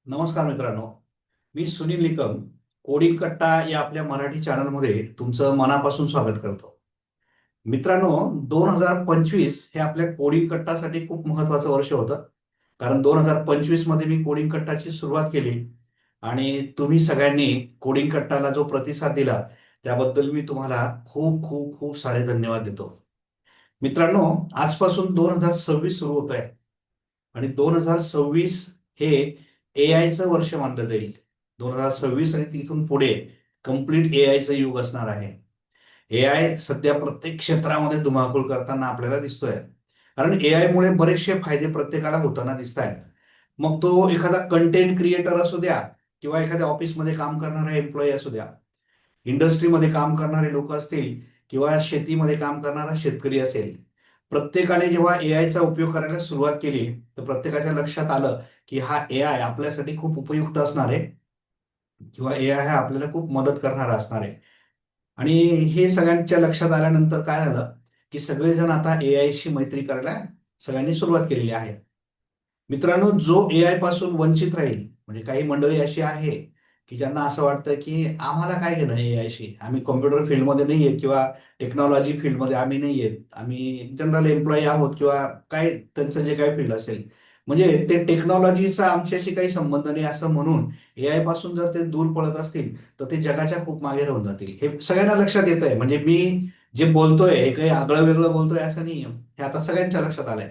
नमस्कार मित्रांनो. मी सुनील निकम. कोडिंग कट्टा या आपल्या मराठी चॅनलमध्ये तुमचं मनापासून स्वागत करतो. मित्रांनो, 2025 हे आपल्या कोडिंग कट्टासाठी खूप महत्वाचं वर्ष होतं. कारण 2025 मध्ये मी कोडिंग कट्टाची सुरुवात केली आणि तुम्ही सगळ्यांनी कोडिंग कट्टाला जो प्रतिसाद दिला त्याबद्दल मी तुम्हाला खूप खूप खूप सारे धन्यवाद देतो. मित्रांनो, आजपासून 2026 सुरू होत आहे आणि 2026 हे ए आयचं वर्ष मानलं जाईल. 2026 आणि तिथून पुढे कम्प्लीट ए आयचं युग असणार आहे. ए आय सध्या प्रत्येक क्षेत्रामध्ये धुमाकूळ करताना आपल्याला दिसतोय. कारण ए आय मुळे बरेचसे फायदे प्रत्येकाला होताना दिसत आहेत. मग तो एखादा कंटेंट क्रिएटर असू द्या किंवा एखाद्या ऑफिसमध्ये काम करणारा एम्प्लॉई असू द्या, इंडस्ट्रीमध्ये काम करणारे लोक असतील किंवा शेतीमध्ये काम करणारा शेतकरी असेल. प्रत्येकाने जेव्हा ए आयचा उपयोग करायला सुरुवात केली तर प्रत्येकाच्या लक्षात आलं की हा ए आय आपल्यासाठी खूप उपयुक्त असणार आहे किंवा ए आय हा आपल्याला खूप मदत करणारा असणार आहे. आणि हे सगळ्यांच्या लक्षात आल्यानंतर काय झालं की सगळेजण आता ए आय शी मैत्री करायला सगळ्यांनी सुरुवात केलेली आहे. मित्रांनो, जो ए आय पासून वंचित राहील म्हणजे काही मंडळी अशी आहे की ज्यांना असं वाटतं की आम्हाला काय घेणं ए आय शी, आम्ही कॉम्प्युटर फील्डमध्ये नाही आहेत किंवा टेक्नॉलॉजी फील्डमध्ये आम्ही नाही आहेत, आम्ही जनरल एम्प्लॉई आहोत किंवा काय त्यांचं जे काही फील्ड असेल, म्हणजे ते टेक्नॉलॉजीचा आमच्याशी काही संबंध नाही असं म्हणून ए आय पासून जर ते दूर पळत असतील तर ते जगाच्या खूप मागे राहून जातील. हे सगळ्यांना लक्षात येत आहे. म्हणजे मी जे बोलतोय हे काही आगळं वेगळं बोलतोय असं नाही, हे आता सगळ्यांच्या लक्षात आलंय.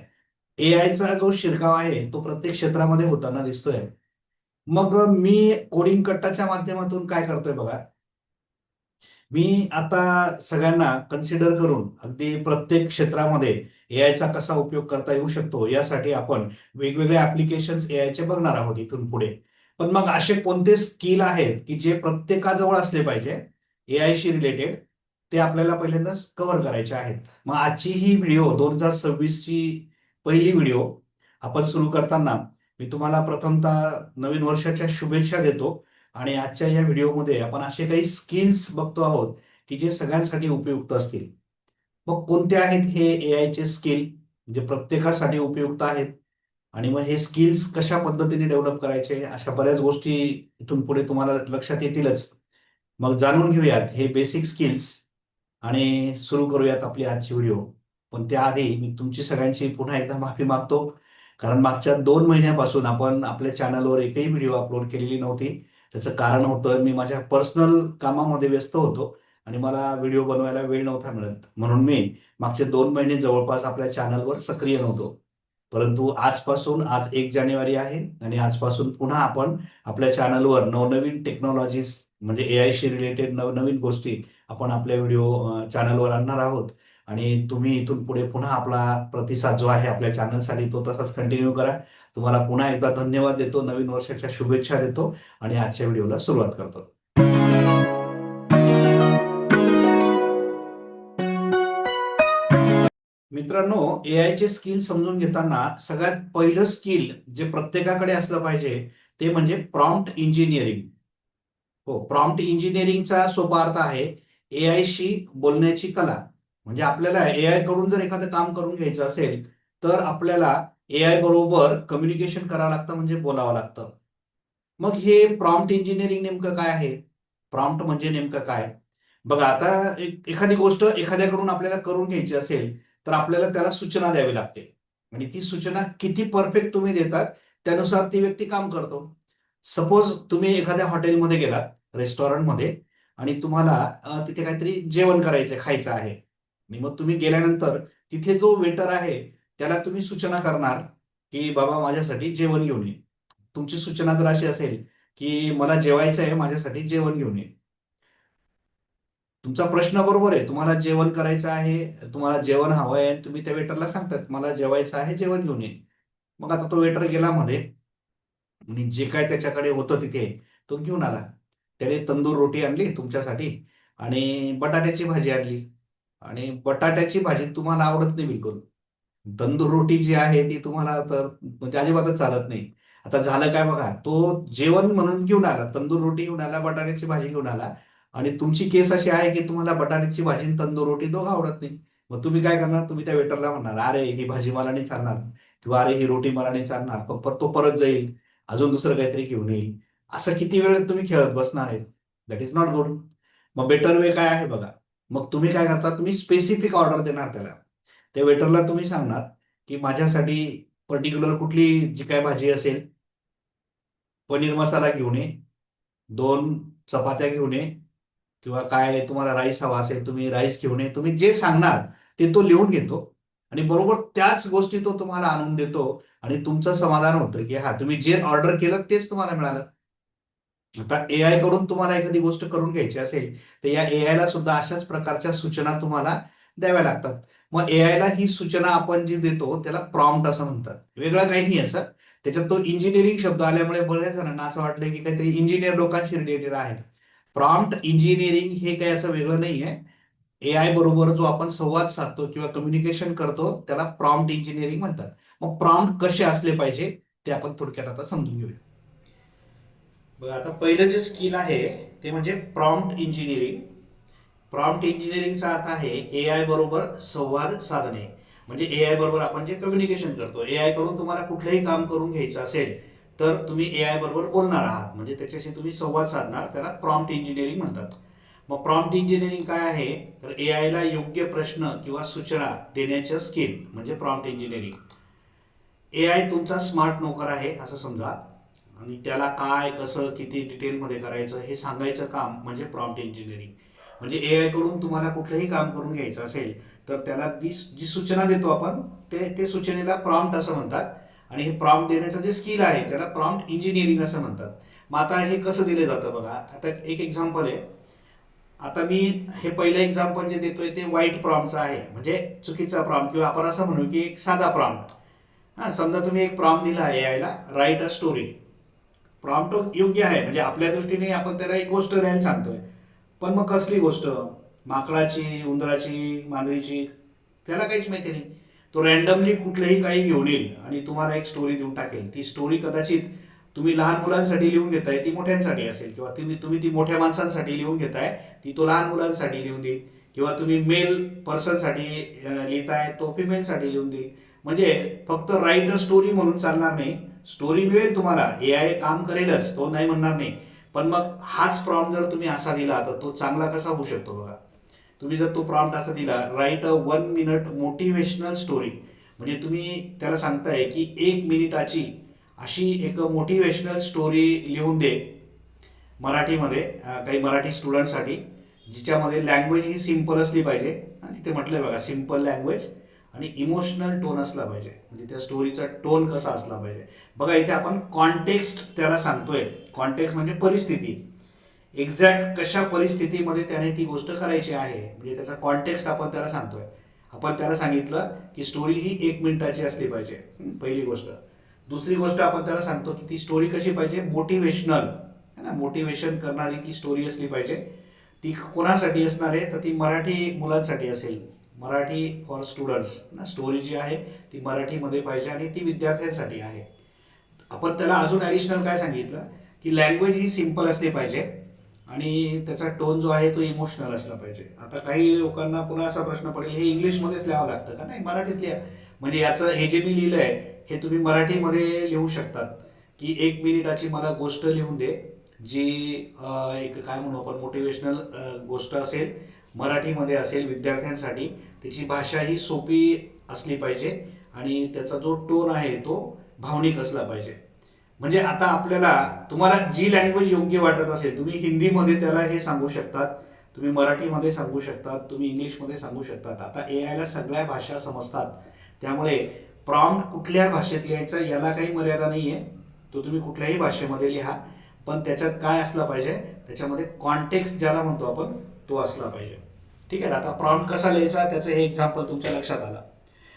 ए आयचा जो शिरकाव आहे तो प्रत्येक क्षेत्रामध्ये होताना दिसतोय. मग मी कोडिंग कट्टाच्या माध्यमातून काय करतोय बघा. मी आता सगळ्यांना कन्सिडर करून अगदी प्रत्येक क्षेत्रामध्ये ए आयचा कसा उपयोग करता येऊ शकतो यासाठी आपण वेगवेगळे ऍप्लिकेशन्स ए आयचे बघणार आहोत इथून पुढे. पण मग असे कोणते स्किल आहेत की जे प्रत्येकाजवळ असले पाहिजे ए आय शी रिलेटेड, ते आपल्याला पहिल्यांदा कव्हर करायचे आहेत. मग आजची ही व्हिडिओ 2026 ची पहिली व्हिडिओ आपण सुरू करताना मी तुम्हाला प्रथमतः नवीन वर्षाच्या शुभेच्छा देतो. आणि आजच्या या व्हिडिओमध्ये आपण असे काही स्किल्स बघतो आहोत की जे सगळ्यांसाठी उपयुक्त असतील. मग कोणते आहेत हे ए आयचे स्किल जे प्रत्येकासाठी उपयुक्त आहेत आणि मग हे स्किल्स कशा पद्धतीने डेव्हलप करायचे, अशा बऱ्याच गोष्टी इथून पुढे तुम्हाला लक्षात येतीलच. मग जाणून घेऊयात हे बेसिक स्किल्स आणि सुरू करूयात आपली आजची व्हिडिओ. पण त्याआधी मी तुमची सगळ्यांची पुन्हा एकदा माफी मागतो. कारण मागच्या 2 महिन्यापासून आपण आपल्या चॅनलवर एकही व्हिडिओ अपलोड केलेली नव्हती. त्याचं कारण होतं मी माझ्या पर्सनल कामामध्ये व्यस्त होतो आणि मला व्हिडिओ बनवायला वेळ नव्हता मिळत. म्हणून मी मागचे 2 महिने जवळपास आपल्या चॅनलवर सक्रिय नव्हतो. परंतु आज 1 जानेवारी आहे आणि आजपासून पुन्हा आपण आपल्या चॅनलवर नवनवीन टेक्नॉलॉजीज म्हणजे ए आय शी रिलेटेड नवनवीन गोष्टी आपण आपल्या व्हिडिओ चॅनलवर आणणार आहोत. आणि तुम्ही इथून पुढे पुन्हा आपला प्रतिसाद जो आहे आपल्या चॅनलसाठी तो तसाच कंटिन्यू करा. तुम्हाला पुन्हा एकदा धन्यवाद देतो, नवीन वर्षाच्या शुभेच्छा देतो आणि आजच्या व्हिडिओला सुरुवात करतो. मित्रांनो, ए आयचे स्किल समजून घेताना सगळ्यात पहिलं स्किल जे प्रत्येकाकडे असलं पाहिजे ते म्हणजे प्रॉम्प्ट इंजिनिअरिंग. हो, प्रॉम्प्ट इंजिनिअरिंगचा सोपा अर्थ आहे एआय शी बोलण्याची कला. म्हणजे आपल्याला एआय कडून जर एखादं काम करून घ्यायचं असेल तर आपल्याला एआय बरोबर कम्युनिकेशन करावं लागतं, म्हणजे बोलावं लागतं. मग हे प्रॉम्प्ट इंजिनिअरिंग नेमकं काय आहे? प्रॉम्प्ट म्हणजे नेमकं काय? बघा, आता एखादी गोष्ट एखाद्याकडून आपल्याला करून घ्यायची असेल तर आपल्याला त्याला सूचना द्यावी लागते आणि ती सूचना किती परफेक्ट तुम्ही देतात त्यानुसार ती व्यक्ती काम करतो. सपोज तुम्ही एखाद्या हॉटेलमध्ये गेलात, रेस्टॉरंटमध्ये, आणि तुम्हाला तिथे काहीतरी जेवण करायचं खायचं आहे आणि मग तुम्ही गेल्यानंतर तिथे जो वेटर आहे त्याला तुम्ही सूचना करणार की बाबा माझ्यासाठी जेवण घेऊन ये. तुमची सूचना जर अशी असेल की मला जेवायचं आहे, माझ्यासाठी जेवण घेऊन ये. तुमचा प्रश्न बरोबर आहे, तुम्हाला जेवण करायचं आहे, तुम्हाला जेवण हवं आहे, तुम्ही त्या वेटरला सांगतात मला जेवायचं आहे, जेवण घेऊन ये. मग आता तो वेटर गेला मध्ये आणि जे काय त्याच्याकडे होतं तिथे तो घेऊन आला. त्याने तंदूर रोटी आणली तुमच्यासाठी आणि बटाट्याची भाजी आणली. आणि बटाट्याची भाजी तुम्हाला आवडत नाही बिलकुल. तंदूर रोटी जी आहे ती तुम्हाला तर म्हणजे अजिबातच चालत नाही. आता झालं काय बघा, तो जेवण म्हणून घेऊन आला, तंदूर रोटी घेऊन आला, बटाट्याची भाजी घेऊन आला आणि तुमची केस अशी आहे की तुम्हाला बटाट्याची भाजी आणि तंदूर रोटी दोघं आवडत नाही. मग तुम्ही काय करणार? तुम्ही त्या वेटरला म्हणणार, अरे ही भाजी मला नाही चालणार किंवा अरे ही रोटी मला नाही चालणार. तो परत जाईल अजून दुसरं काहीतरी घेऊन येईल. असं किती वेळ तुम्ही खेळत बसणार आहे? That is not good. मग बेटर वे काय आहे बघा. मग तुम्ही काय करता, तुम्ही स्पेसिफिक ऑर्डर देणार त्याला. त्या वेटरला तुम्ही सांगणार की माझ्यासाठी पर्टिक्युलर कुठली जी काय भाजी असेल, पनीर मसाला घेऊन ये, 2 चपात्या घेऊन ये, किंवा काय तुम्हाला राईस हवा असेल तुम्ही राईस घेऊन ये. तुम्ही जे सांगणार ते तो लिहून घेतो आणि बरोबर त्याच गोष्टी तो तुम्हाला आणून देतो आणि तुमचं समाधान होतं की हा तुम्ही जे ऑर्डर केलं तेच तुम्हाला मिळालं. आता एआय कडून तुम्हाला एखादी गोष्ट करून घ्यायची असेल तर या एआय ला सुद्धा अशाच प्रकारच्या सूचना तुम्हाला द्याव्या लागतात. मग एआय ला ही सूचना आपण जी देतो त्याला प्रॉम्प्ट असं म्हणतात. वेगळं काही नाही असं. त्याच्यात तो इंजिनिअरिंग शब्द आल्यामुळे बऱ्याच जणांना असं वाटलं की काहीतरी इंजिनियर लोकांशी रिलेटेड आहे. प्रॉम्प्ट इंजिनिअरिंग हे काही असं वेगळं नाहीये. एआय बरोबर जो आपण संवाद साधतो किंवा कम्युनिकेशन करतो त्याला प्रॉम्प्ट इंजिनिअरिंग म्हणतात. मग प्रॉम्प्ट कसे असले पाहिजे ते आपण थोडक्यात आता समजून घेऊया. बघा, आता पहिलं जे स्किल आहे ते म्हणजे प्रॉम्प्ट इंजिनिअरिंग. प्रॉम्प्ट इंजिनिअरिंगचा अर्थ आहे एआय बरोबर संवाद साधणे. म्हणजे एआय बरोबर आपण जे कम्युनिकेशन करतो, एआय कडून तुम्हाला कुठलंही काम करून घ्यायचं असेल तर तुम्ही एआय बरोबर बोलणार आहात, म्हणजे त्याच्याशी तुम्ही संवाद साधणार, त्याला प्रॉम्प्ट इंजिनिअरिंग म्हणतात. मग प्रॉम्प्ट इंजिनिअरिंग काय आहे, तर एआय ला योग्य प्रश्न किंवा सूचना देण्याचं स्किल म्हणजे प्रॉम्प्ट इंजिनिअरिंग. एआय तुमचा स्मार्ट नोकर आहे असं समजा, आणि त्याला काय कसं किती डिटेलमध्ये करायचं हे सांगायचं काम म्हणजे प्रॉम्प्ट इंजिनिअरिंग. म्हणजे एआय कडून तुम्हाला कुठलंही काम करून घ्यायचं असेल तर त्याला जी सूचना देतो आपण ते सूचनेला प्रॉम्प्ट असं म्हणतात. आणि हे प्रॉम्प्ट देण्याचं जे स्किल आहे त्याला प्रॉम्प्ट इंजिनिअरिंग असं म्हणतात. मग आता हे कसं दिलं जातं बघा. आता एक एक्झाम्पल आहे. आता मी हे पहिलं एक्झाम्पल जे देतोय ते वाईट प्रॉम्प्टचं आहे, म्हणजे चुकीचा प्रॉम्प्ट, किंवा आपण असं म्हणू की एक साधा प्रॉम्प्ट. हा, समजा तुम्ही एक प्रॉम्प्ट दिला आहे एआयला, राईट अ स्टोरी. प्रॉम्प्ट योग्य आहे, म्हणजे आपल्या दृष्टीने आपण त्याला एक गोष्ट लिहायला सांगतोय. पण मग कसली गोष्ट, माकडाची, उंदराची, मांजरीची, त्याला काहीच माहिती नाही. तो रॅन्डमली कुठलंही काही घेऊन येईल आणि तुम्हाला एक स्टोरी देऊन टाकेल. ती स्टोरी कदाचित तुम्ही लहान मुलांसाठी लिहून घेताय ती मोठ्यांसाठी असेल, किंवा तुम्ही ती मोठ्या माणसांसाठी लिहून घेताय ती तो लहान मुलांसाठी लिहून देईल, किंवा तुम्ही मेल पर्सनसाठी लिहिताय तो फिमेलसाठी लिहून देईल. म्हणजे फक्त राईट अ स्टोरी म्हणून चालणार नाही. स्टोरी मिळेल तुम्हाला, एआय काम करेलच, तो नाही म्हणणार नाही. पण मग हाच प्रॉम्प्ट जर तुम्ही असा दिला तर तो चांगला कसा होऊ शकतो बघा. तुम्ही जर तो प्रॉम्प्ट असा दिला, राईट अ 1 मिनिट मोटिवेशनल स्टोरी, म्हणजे तुम्ही त्याला सांगताय की 1 मिनिटाची अशी एक मोटिवेशनल स्टोरी लिहून दे मराठीमध्ये, काही मराठी स्टुडंटसाठी, जिच्यामध्ये लँग्वेज ही सिम्पल असली पाहिजे. तिथे म्हटलंय बघा, सिम्पल लँग्वेज आणि इमोशनल टोन असला पाहिजे. म्हणजे त्या स्टोरीचा टोन कसा असला पाहिजे बघा. इथे आपण कॉन्टेक्स्ट त्याला सांगतोय. कॉन्टेक्स्ट म्हणजे परिस्थिती. एक्झॅक्ट कशा परिस्थितीमध्ये त्याने ती गोष्ट करायची आहे, म्हणजे त्याचा कॉन्टेक्स्ट आपण त्याला सांगतोय. आपण त्याला सांगितलं की स्टोरी ही 1 मिनिटाची असली पाहिजे, पहिली गोष्ट. दुसरी गोष्ट आपण त्याला सांगतो की ती स्टोरी कशी पाहिजे, मोटिवेशनल, है ना, मोटिवेशन करणारी ती स्टोरी असली पाहिजे. ती कोणासाठी असणार आहे, तर ती मराठी मुलांसाठी असेल, मराठी फॉर स्टुडंट्स ना. स्टोरी जी आहे ती मराठीमध्ये पाहिजे आणि ती विद्यार्थ्यांसाठी आहे. आपण त्याला अजून ॲडिशनल काय सांगितलं की लँग्वेज ही सिम्पल असली पाहिजे आणि त्याचा टोन जो आहे तो इमोशनल असला पाहिजे. आता काही लोकांना पुन्हा असा प्रश्न पडेल, हे इंग्लिशमध्येच लिहावं लागतं का? नाही, मराठीत लिहा. म्हणजे याचं हे जे मी लिहिलं आहे हे तुम्ही मराठीमध्ये लिहू शकतात की 1 मिनिटाची मला गोष्ट लिहून दे, जी एक काय म्हणू आपण मोटिवेशनल गोष्ट असेल, मराठीमध्ये असेल, विद्यार्थ्यांसाठी. त्याची भाषा ही सोपी असली पाहिजे आणि त्याचा जो टोन आहे तो भावनिक असला पाहिजे. म्हणजे आता आपल्याला, तुम्हाला जी लँग्वेज योग्य वाटत असेल, तुम्ही हिंदीमध्ये त्याला हे सांगू शकतात, तुम्ही मराठीमध्ये सांगू शकतात, तुम्ही इंग्लिशमध्ये सांगू शकतात. आता एआयला सगळ्या भाषा समजतात, त्यामुळे प्रॉम्प्ट कुठल्या भाषेत लिहायचा याला काही मर्यादा नाही आहे. तो तुम्ही कुठल्याही भाषेमध्ये लिहा, पण त्याच्यात काय असला पाहिजे, त्याच्यामध्ये कॉन्टेक्स्ट ज्याला म्हणतो आपण तो असला पाहिजे. ठीक आहे. आता प्रॉम्प्ट कसा लिहायचा त्याचं हे एक्झाम्पल तुमच्या लक्षात आलं.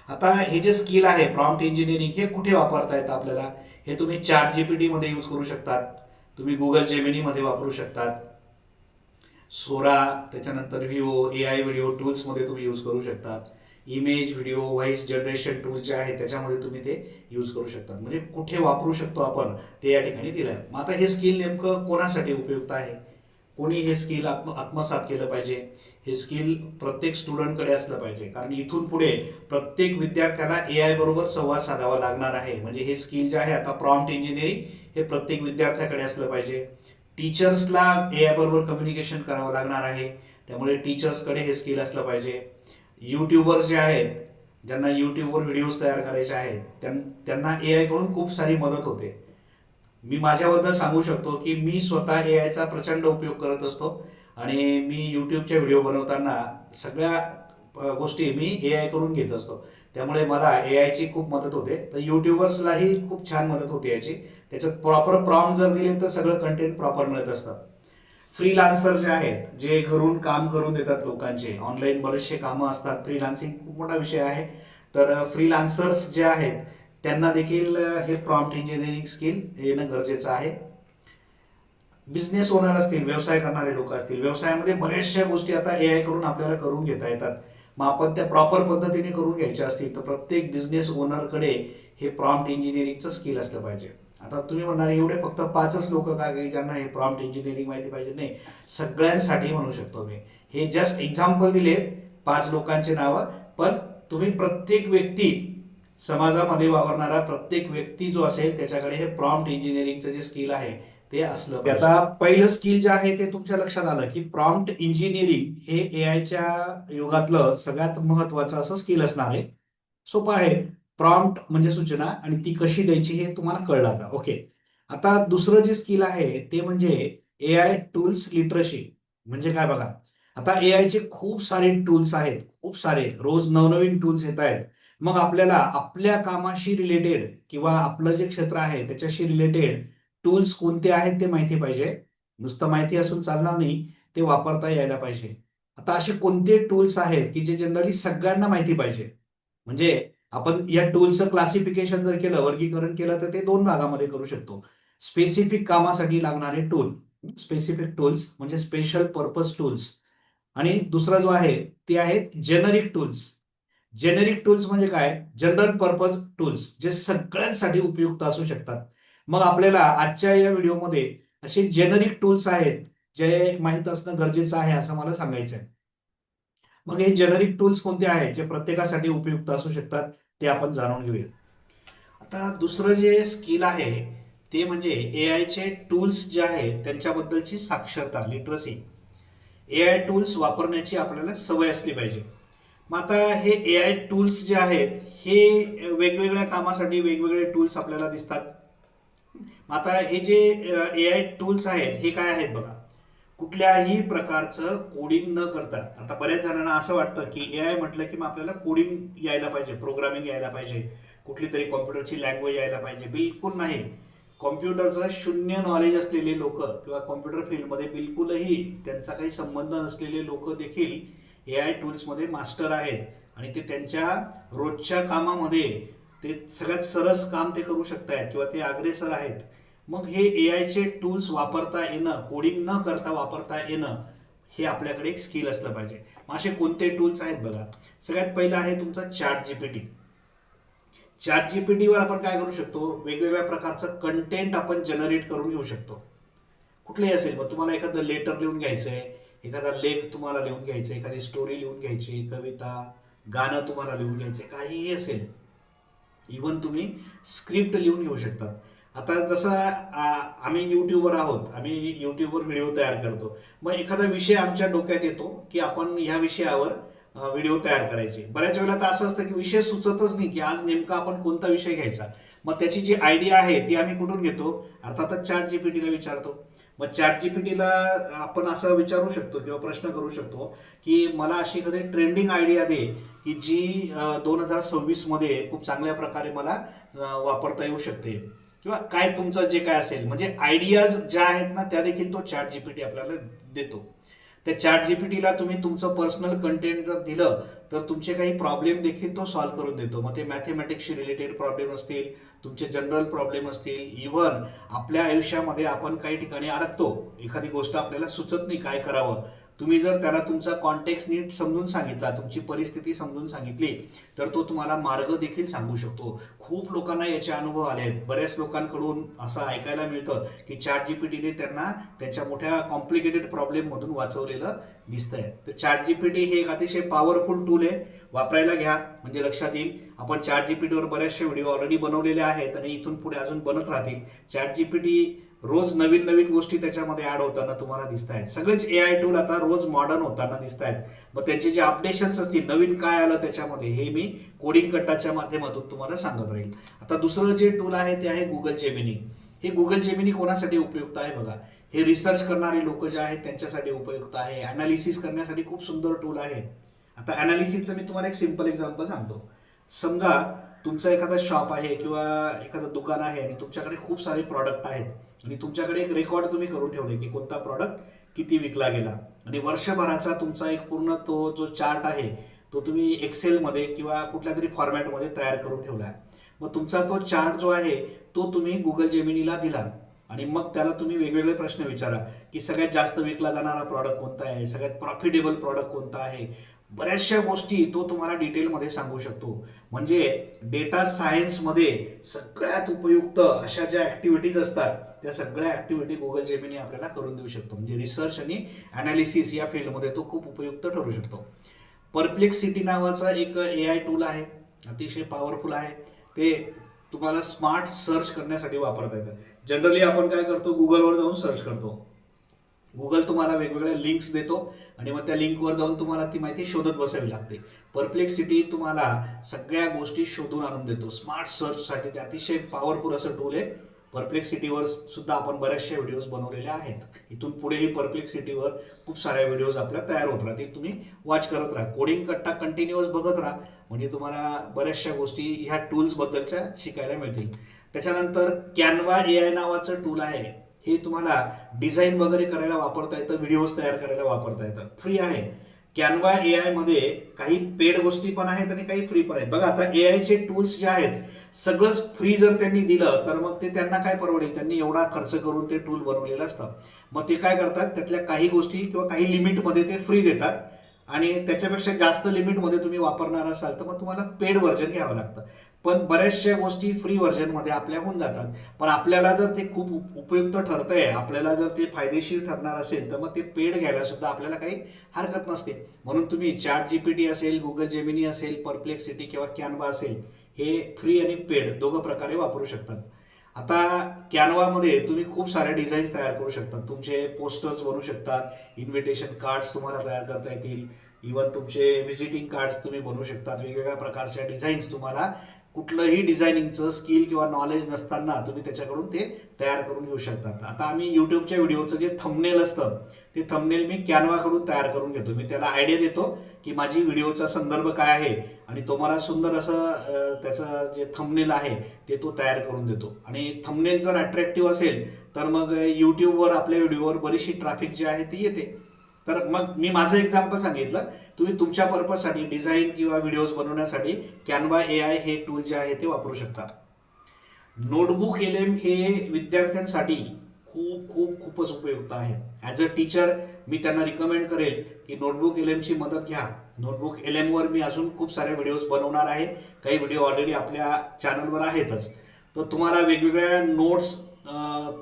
आता हे जे स्किल आहे प्रॉम्प्ट इंजिनिअरिंग, हे कुठे वापरता येतं आपल्याला, हे तुम्ही चॅट जीपीटी मध्ये यूज करू शकतात, तुम्ही गुगल जेमिनी मध्ये वापरू शकतात, सोरा, त्याच्यानंतर व्हिओ, एआय व्हिडिओ टूल्समध्ये तुम्ही यूज करू शकतात, image video voice generation tool जे आहे त्याच्यामध्ये तुम्ही ते यूज करू शकतात. म्हणजे कुठे वापरू शकतो आपण ते या ठिकाणी दिलं आहे. मग आता हे स्किल नेमकं कोणासाठी उपयुक्त आहे, कोणी हे स्किल आत्मसात केलं पाहिजे. हे स्किल प्रत्येक स्टुडंटकडे असलं पाहिजे, कारण इथून पुढे प्रत्येक विद्यार्थ्याला एआय बरोबर संवाद साधावा लागणार आहे. म्हणजे हे स्किल जे आहे आता प्रॉम्प्ट इंजिनिअरिंग हे प्रत्येक विद्यार्थ्याकडे असलं पाहिजे. टीचर्सला एआय बरोबर कम्युनिकेशन करावं लागणार आहे, त्यामुळे टीचर्सकडे हे स्किल असलं पाहिजे. यूट्यूबर्स जे आहेत, ज्यांना यूट्यूबवर व्हिडिओज तयार करायचे आहेत, त्यांना एआय कडून खूप सारी मदत होते. मी माझ्याबद्दल सांगू शकतो की मी स्वतः एआयचा प्रचंड उपयोग करत असतो आणि मी यूट्यूबचे व्हिडिओ बनवताना सगळ्या गोष्टी मी एआय कडून घेत असतो. त्यामुळे मला एआयची खूप मदत होते. तर यूट्यूबर्सलाही खूप छान मदत होते याची. त्याच्यात प्रॉपर प्रॉम्प्ट जर दिले तर सगळं कंटेंट प्रॉपर मिळत असतं. फ्रीलान्सर जे आहेत, जे घरून काम करून देतात लोकांचे, ऑनलाईन बरेचसे कामं असतात. फ्रीलान्सिंग खूप मोठा विषय आहे. तर फ्रीलान्सर्स जे आहेत त्यांना देखील हे प्रॉम्प्ट इंजिनिअरिंग स्किल येणं गरजेचं आहे. बिझनेस ओनर असतील, व्यवसाय करणारे लोक असतील, व्यवसायामध्ये बऱ्याचशा गोष्टी आता एआय कडून आपल्याला करून घेता येतात. मग आपण त्या प्रॉपर पद्धतीने करून घ्यायच्या असतील तर प्रत्येक बिझनेस ओनरकडे हे प्रॉम्प्ट इंजिनिअरिंगचं स्किल असलं पाहिजे. आता तुम्ही म्हणणार एवढे फक्त 5च लोक का ज्यांना हे प्रॉम्प्ट इंजिनिअरिंग माहिती पाहिजे? नाही, सगळ्यांसाठी म्हणू शकतो मी. हे जस्ट एक्झाम्पल दिले 5 लोकांचे नावं, पण तुम्ही प्रत्येक व्यक्ती, समाजामध्ये वावरणारा प्रत्येक व्यक्ती जो असेल त्याच्याकडे हे प्रॉम्प्ट इंजिनिअरिंगचं जे स्किल आहे ते असलं पाहिजे. आता पहिलं स्किल जे आहे ते तुमच्या लक्षात आलं की प्रॉम्प्ट इंजिनिअरिंग हे एआयच्या युगातलं सगळ्यात महत्वाचं असं स्किल असणार आहे. सोपं आहे. प्रॉम्प्ट म्हणजे सूचना आणि ती कशी द्यायची हे तुम्हाला कळलं आता. ओके. आता दुसरं जे स्किल आहे ते म्हणजे एआय टूल्स लिटरसी. म्हणजे काय बघा, आता एआयचे खूप सारे टूल्स आहेत, खूप सारे, रोज नवनवीन टूल्स येत आहेत. मग आपल्याला आपल्या कामाशी रिलेटेड किंवा आपलं जे क्षेत्र आहे त्याच्याशी रिलेटेड टूल्स कोणते आहेत ते माहिती पाहिजे. नुसतं माहिती असून चालणार नाही, ते वापरता यायला पाहिजे. आता असे कोणते टूल्स आहेत की जे जनरली सगळ्यांना माहिती पाहिजे? म्हणजे आपण या टूलचं क्लासिफिकेशन जर केलं, वर्गीकरण केलं, तर ते 2 भागामध्ये करू शकतो. स्पेसिफिक कामासाठी लागणारे टूल, स्पेसिफिक टूल्स म्हणजे स्पेशल पर्पज टूल्स, आणि दुसरा जो आहे ते आहेत जेनरिक टूल्स. जेनेरिक टूल्स म्हणजे काय? जनरल पर्पज टूल्स, जे सगळ्यांसाठी उपयुक्त असू शकतात. मग आपल्याला आजच्या या व्हिडिओमध्ये असे जेनरिक टूल्स आहेत जे माहीत असणं गरजेचं आहे असं मला सांगायचं आहे. मग हे जेनरिक टूल्स कोणते आहेत जे प्रत्येकासाठी उपयुक्त असू शकतात ते आपण जाणून घेऊया. आता दुसरं जे स्किल आहे ते म्हणजे एआयचे टूल्स जे आहेत त्यांच्याबद्दलची साक्षरता, लिटरसी. एआय टूल्स वापरण्याची आपल्याला सवय असली पाहिजे. मग आता हे एआय टूल्स जे आहेत हे वेगवेगळ्या कामासाठी वेगवेगळे टूल्स आपल्याला दिसतात. मग आता हे जे एआय टूल्स आहेत हे काय आहेत बघा, कुठल्याही प्रकारचं कोडिंग न करता. आता बऱ्याच जणांना असं वाटतं की एआय म्हटलं की मग आपल्याला कोडिंग यायला पाहिजे, प्रोग्रामिंग यायला पाहिजे, कुठली तरी कॉम्प्युटरची लँग्वेज यायला पाहिजे. बिलकुल नाही. कॉम्प्युटरचं शून्य नॉलेज असलेले लोक किंवा कॉम्प्युटर फील्डमध्ये बिलकुलही त्यांचा काही संबंध नसलेले लोक देखील एआय टूल्समध्ये मास्टर आहेत आणि ते त्यांच्या रोजच्या कामामध्ये ते सगळ्यात सरस काम ते करू शकतायत किंवा ते अग्रेसर आहेत. मग हे एआयचे टूल्स वापरता येणं, कोडिंग न करता वापरता येणं, हे आपल्याकडे एक स्किल असलं पाहिजे. मग असे कोणते टूल्स आहेत बघा. सगळ्यात पहिलं आहे तुमचा चॅट जीपीटी. चॅट जीपीटीवर आपण काय करू शकतो? वेगवेगळ्या प्रकारचं कंटेंट आपण जनरेट करून घेऊ शकतो. कुठलेही असेल. मग तुम्हाला एखादं लेटर लिहून घ्यायचंय, एखादा लेख तुम्हाला लिहून घ्यायचा, एखादी स्टोरी लिहून घ्यायची, कविता, गाणं तुम्हाला लिहून घ्यायचे, काहीही असेल. इव्हन तुम्ही स्क्रिप्ट लिहून घेऊ शकतात. आता जसं आम्ही युट्यूबर आहोत, आम्ही युट्यूबवर व्हिडिओ तयार करतो. मग एखादा विषय आमच्या डोक्यात येतो की आपण ह्या विषयावर व्हिडिओ तयार करायचे. बऱ्याच वेळेला तर असं असतं की विषय सुचतच नाही की आज नेमका आपण कोणता विषय घ्यायचा. मग त्याची जी आयडिया आहे ती आम्ही कुठून घेतो? अर्थातच चॅट जीपीटीला विचारतो. मग चॅट जीपीटीला आपण असं विचारू शकतो किंवा प्रश्न करू शकतो की मला अशी एखादी ट्रेंडिंग आयडिया दे की जी 2026 मध्ये खूप चांगल्या प्रकारे मला वापरता येऊ शकते, किंवा काय तुमचं जे काय असेल, म्हणजे आयडियाज ज्या आहेत ना त्या देखील तो चॅट जीपीटी आपल्याला देतो. त्या चॅट जीपीटीला तुम्ही तुमचं पर्सनल कंटेंट जर दिलं तर तुमचे काही प्रॉब्लेम देखील तो सॉल्व्ह करून देतो. मग ते मॅथमॅटिक्सशी रिलेटेड प्रॉब्लेम असतील, तुमचे जनरल प्रॉब्लेम असतील, इव्हन आपल्या आयुष्यामध्ये आपण काही ठिकाणी अडकतो, एखादी गोष्ट आपल्याला सुचत नाही काय करावं, तुम्ही जर त्याला तुमचा कॉन्टेक्स्ट नीट समजून सांगितला, तुमची परिस्थिती समजून सांगितली, तर तो तुम्हाला मार्ग देखील सांगू शकतो. खूप लोकांना याचे अनुभव आले आहेत. बऱ्याच लोकांकडून असं ऐकायला मिळतं की चॅट जीपीटीने त्यांना त्यांच्या मोठ्या कॉम्प्लिकेटेड प्रॉब्लेममधून वाचवलेलं दिसतंय. तर चॅट जीपीटी हे एक अतिशय पॉवरफुल टूल आहे. वापरायला घ्या, म्हणजे लक्षात येईल. आपण चॅट जीपीटीवर बऱ्याचशा व्हिडिओ ऑलरेडी बनवलेले आहेत आणि इथून पुढे अजून बनत राहतील. चॅट जीपीटी रोज नवीन नवीन गोष्टी त्याच्यामध्ये ऍड होताना तुम्हाला दिसत आहेत. सगळेच एआय टूल आता रोज मॉडर्न होताना दिसत आहेत. मग त्यांचे जे अपडेशन्स असतील, नवीन काय आलं त्याच्यामध्ये, हे मी कोडिंग कट्टाच्या माध्यमातून तुम्हाला सांगत राहील. आता दुसरं जे टूल आहे ते आहे गुगल जेमिनी. हे गुगल जेमिनी कोणासाठी उपयुक्त आहे बघा. हे रिसर्च करणारे लोक जे आहेत त्यांच्यासाठी उपयुक्त आहे. अनालिसिस करण्यासाठी खूप सुंदर टूल आहे. आता अनालिसिसचं मी तुम्हाला एक सिंपल एक्झाम्पल सांगतो. समजा तुमचं एखादा शॉप आहे किंवा एखादं दुकान आहे आणि तुमच्याकडे खूप सारे प्रॉडक्ट आहेत आणि तुमच्याकडे एक रेकॉर्ड तुम्ही करून ठेवले की कोणता प्रॉडक्ट किती विकला गेला, आणि वर्षभराचा तुमचा एक पूर्ण तो जो चार्ट आहे तो तुम्ही एक्सेलमध्ये किंवा कुठल्या तरी फॉर्मॅटमध्ये तयार करून ठेवला आहे. मग तुमचा तो चार्ट जो आहे तो तुम्ही गुगल जेमिनीला दिला आणि मग त्याला तुम्ही वेगवेगळे प्रश्न विचारा की सगळ्यात जास्त विकला जाणारा प्रॉडक्ट कोणता आहे, सगळ्यात प्रॉफिटेबल प्रॉडक्ट कोणता आहे. बऱ्याचशा गोष्टी तो तुम्हाला डिटेलमध्ये सांगू शकतो. म्हणजे डेटा सायन्समध्ये सगळ्यात उपयुक्त अशा ज्या ऍक्टिव्हिटीज असतात त्या सगळ्या ऍक्टिव्हिटी गुगल जेमिनी आपल्याला करून देऊ शकतो. म्हणजे रिसर्च आणि अनालिसिस या फील्डमध्ये तो खूप उपयुक्त ठरू शकतो. परप्लेक्सिटी नावाचा एक एआय टूल आहे, अतिशय पॉवरफुल आहे. ते तुम्हाला स्मार्ट सर्च करण्यासाठी वापरता येतं. जनरली आपण काय करतो, गुगलवर जाऊन सर्च करतो. गुगल तुम्हाला वेगवेगळ्या लिंक्स देतो आणि मग त्या लिंकवर जाऊन तुम्हाला ती माहिती शोधत बसावी लागते. परप्लेक्सिटी तुम्हाला सगळ्या गोष्टी शोधून आणून देतो. स्मार्ट सर्चसाठी ते अतिशय पॉवरफुल असं टूल आहे. परप्लेक्सिटीवर सुद्धा आपण बऱ्याचशा व्हिडिओज बनवलेले आहेत. इथून पुढेही परप्लेक्सिटीवर खूप साऱ्या व्हिडिओज आपल्या तयार होत राहतील. तुम्ही वॉच करत राहा. कोडिंग कट्टा कंटिन्युअस बघत राहा, म्हणजे तुम्हाला बऱ्याचशा गोष्टी ह्या टूल्स बद्दलच्या शिकायला मिळतील. त्याच्यानंतर कॅनवा एआय नावाचं टूल आहे. हे तुम्हाला डिझाईन वगैरे करायला वापरता येतं, व्हिडिओज तयार करायला वापरता येतं. फ्री आहे. कॅनवा एआय मध्ये काही पेड गोष्टी पण आहेत आणि काही फ्री पण आहेत. बघा, आता एआयचे टूल्स जे आहेत सगळंच फ्री जर त्यांनी दिलं तर मग ते त्यांना काय परवडेल. त्यांनी एवढा खर्च करून ते टूल बनवलेलं असतं. मग ते काय करतात, त्यातल्या काही गोष्टी किंवा काही लिमिटमध्ये ते फ्री देतात आणि त्याच्यापेक्षा जास्त लिमिटमध्ये तुम्ही वापरणार असाल तर मग तुम्हाला पेड व्हर्जन घ्यावं लागतं. पण बऱ्याचशा गोष्टी फ्री व्हर्जनमध्ये आपल्या होऊन जातात. पण आपल्याला जर ते खूप उपयुक्त ठरतंय, आपल्याला जर ते फायदेशीर ठरणार असेल तर मग ते पेड घ्यायला सुद्धा आपल्याला काही हरकत नसते. म्हणून तुम्ही चॅट जीपीटी असेल, गुगल जेमिनी असेल, परप्लेक्सिटी किंवा कॅनवा असेल, हे फ्री आणि पेड दोघं प्रकारे वापरू शकतात. आता कॅनवामध्ये तुम्ही खूप साऱ्या डिझाईन्स तयार करू शकता. तुमचे पोस्टर्स बनवू शकतात, इन्व्हिटेशन कार्ड्स तुम्हाला तयार करता येतील, इवन तुमचे व्हिजिटिंग कार्ड्स तुम्ही बनवू शकतात. वेगवेगळ्या प्रकारच्या डिझाईन्स तुम्हाला कुठलंही डिझायनिंगचं स्किल किंवा नॉलेज नसताना तुम्ही त्याच्याकडून ते तयार करून घेऊ शकतात. आता आम्ही युट्यूबच्या व्हिडिओचं जे थंबनेल असतं ते थंबनेल मी कॅनवाकडून तयार करून घेतो. मी त्याला आयडिया देतो की माझी व्हिडिओचा संदर्भ काय आहे आणि तो मला सुंदर असं त्याचं जे थंबनेल आहे ते तो तयार करून देतो. आणि थंबनेल जर अट्रॅक्टिव्ह असेल तर मग युट्यूबवर आपल्या व्हिडिओवर बरीचशी ट्रॅफिक जी आहे ती येते. तर मग मी माझं एक्झाम्पल सांगितलं. तुम्ही तुमच्या पर्पजसाठी डिझाईन किंवा व्हिडिओज बनवण्यासाठी कॅनवा एआय हे टूल जे आहे ते वापरू शकता. नोटबुक एलएम हे विद्यार्थ्यांसाठी खूप खूप खूपच उपयुक्त आहे. ॲज अ टीचर मी त्यांना रिकमेंड करेल की नोटबुक एलएमची मदत घ्या. नोटबुक एलएमवर मी अजून खूप सारे व्हिडिओज बनवणार आहे. काही व्हिडिओ ऑलरेडी आपल्या चॅनलवर आहेतच. तर तुम्हाला वेगवेगळ्या नोट्स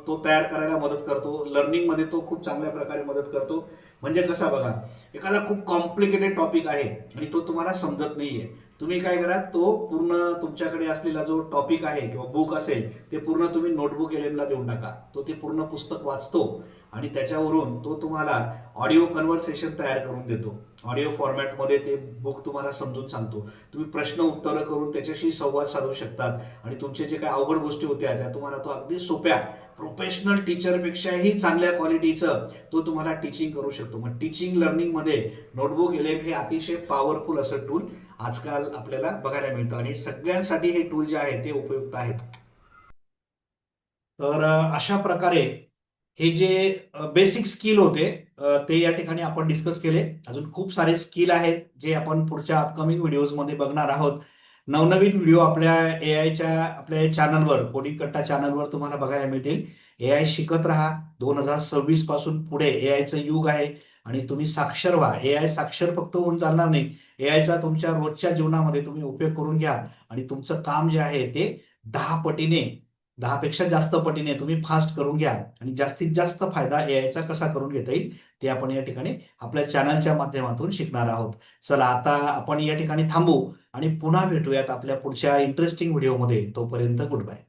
तो तयार करायला मदत करतो. लर्निंगमध्ये तो खूप चांगल्या प्रकारे मदत करतो. म्हणजे कसा बघा, एखादा खूप कॉम्प्लिकेटेड टॉपिक आहे आणि तो तुम्हाला समजत नाहीये, तुम्ही काय करा, तो पूर्ण तुमच्याकडे असलेला जो टॉपिक आहे किंवा बुक असेल ते पूर्ण तुम्ही नोटबुक एलएमला देऊन टाका. तो ते पूर्ण पुस्तक वाचतो आणि त्याच्यावरून तो तुम्हाला ऑडिओ कन्व्हर्सेशन तयार करून देतो. ऑडिओ फॉर्मॅटमध्ये ते बुक तुम्हाला समजून सांगतो. तुम्ही प्रश्न उत्तरं करून त्याच्याशी संवाद साधू शकतात आणि तुमचे जे काही अवघड गोष्टी होत्या त्या तुम्हाला तो अगदी सोप्या प्रोफेशनल टीचरपेक्षाही चांगल्या क्वालिटीचं तो तुम्हाला टीचिंग करू शकतो. मग टीचिंग लर्निंगमध्ये नोटबुक एलएम हे अतिशय पॉवरफुल असं टूल आजकाल आपल्याला बघायला मिळतं आणि सगळ्यांसाठी हे टूल जे आहे ते उपयुक्त आहेत. तर अशा प्रकारे हे जे बेसिक स्किल होते ते या ठिकाणी आपण डिस्कस केले. अजून खूप सारे स्किल आहेत जे आपण पुढच्या अपकमिंग व्हिडिओजमध्ये बघणार आहोत. नवनवीन व्हिडिओ आपल्या एआयच्या आपल्या चॅनलवर, कोडिंग कट्टा चॅनलवर तुम्हाला बघायला मिळतील. एआय शिकत राहा. 2026 पासून पुढे एआयचं युग आहे आणि तुम्ही साक्षर व्हा. एआय साक्षर फक्त होऊन चालणार नाही. एआयचा तुमच्या रोजच्या जीवनामध्ये तुम्ही उपयोग करून घ्या आणि तुमचं काम जे आहे ते 10 पटीने, 10 पेक्षा जास्त पटीने तुम्ही फास्ट करून घ्या आणि जास्तीत जास्त फायदा एआयचा कसा करून घेता येईल ते आपण या ठिकाणी आपल्या चॅनलच्या माध्यमातून शिकणार आहोत. चला आता आपण या ठिकाणी थांबू आणि पुन्हा भेटूयात आपल्या पुढच्या इंटरेस्टिंग व्हिडिओमध्ये. तोपर्यंत गुड बाय.